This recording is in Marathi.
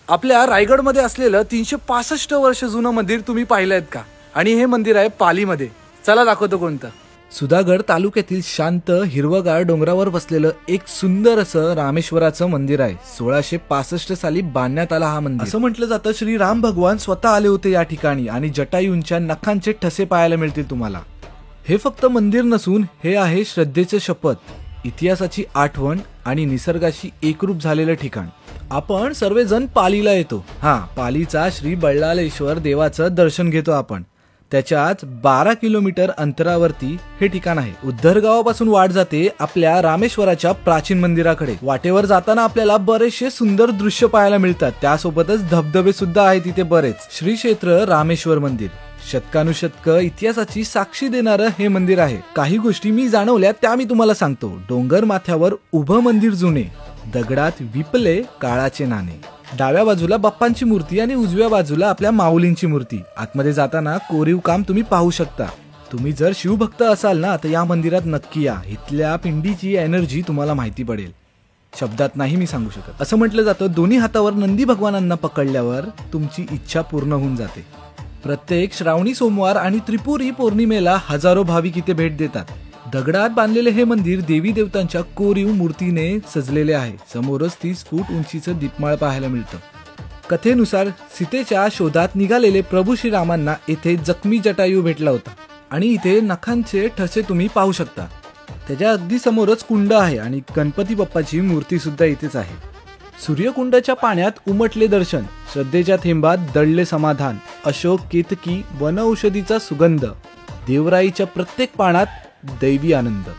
आपल्या रायगडमध्ये असलेलं 365 वर्ष जुनं मंदिर तुम्ही पाहिलंय का? आणि हे मंदिर आहे पालीमध्ये. चला दाखवतो कोणतं. सुधागड तालुक्यातील शांत हिरवगार डोंगरावर बसलेलं एक सुंदर असं रामेश्वराचं मंदिर आहे. 1665 साली बांधण्यात आला हा मंदिर. असं म्हटलं जातं श्री राम भगवान स्वतः आले होते या ठिकाणी आणि जटायूंच्या नखांचे ठसे पाहायला मिळतील तुम्हाला. हे फक्त मंदिर नसून हे आहे श्रद्धेचे शपथ, इतिहासाची आठवण आणि निसर्गाशी एकरूप झालेलं ठिकाण. आपण सर्वजण पालीला येतो. पालीचा श्री बल्लाळेश्वर देवाचं दर्शन घेतो आपण. त्याच्याच 12 किलोमीटर अंतरावरती हे ठिकाण आहे. उद्धर गावापासून वाट जाते आपल्या रामेश्वराच्या प्राचीन मंदिराकडे. वाटेवर जाताना आपल्याला बरेचसे सुंदर दृश्य पाहायला मिळतात. त्यासोबतच धबधबे सुद्धा आहेत तिथे बरेच. श्री क्षेत्र रामेश्वर मंदिर शतकानुशतक इतिहासाची साक्षी देणारं हे मंदिर आहे. काही गोष्टी मी जाणवल्या त्या मी तुम्हाला सांगतो. डोंगर माथ्यावर उभं मंदिर जुने, दगडात विपले काळाचे नाणे. डाव्या बाजूला बाप्पांची मूर्ती आणि उजव्या बाजूला आपल्या माऊलींची मूर्ती. आतमध्ये जाताना कोरीव काम तुम्ही पाहू शकता. तुम्ही जर शिवभक्त असाल ना तर या मंदिरात नक्की या. इथल्या पिंडीची एनर्जी तुम्हाला माहिती पडेल. शब्दात नाही मी सांगू शकत. असं म्हटलं जातं दोन्ही हातावर नंदी भगवानांना पकडल्यावर तुमची इच्छा पूर्ण होऊन जाते. प्रत्येक श्रावणी सोमवार आणि त्रिपुरी पौर्णिमेला हजारो भाविक इथे भेट देतात. दगडात बांधलेले हे मंदिर देवी देवतांच्या कोरीव मूर्तीने सजलेले आहे. समोरच 30 फूट उंचीचं दीपमाळ पाहायला मिळतं. कथेनुसार सीतेच्या शोधात निघालेले प्रभू श्रीरामांना येथे जखमी जटायू भेटला होता आणि इथे नखांचे ठसे तुम्ही पाहू शकता. त्याच्या अगदी समोरच कुंड आहे आणि गणपती बाप्पाची मूर्ती सुद्धा इथेच आहे. सूर्यकुंडाच्या पाण्यात उमटले दर्शन, श्रद्धेच्या थेंबात दडले समाधान, अशोक केतकी वनौषधीचा सुगंध, देवराईच्या प्रत्येक पानात दैवी आनंद.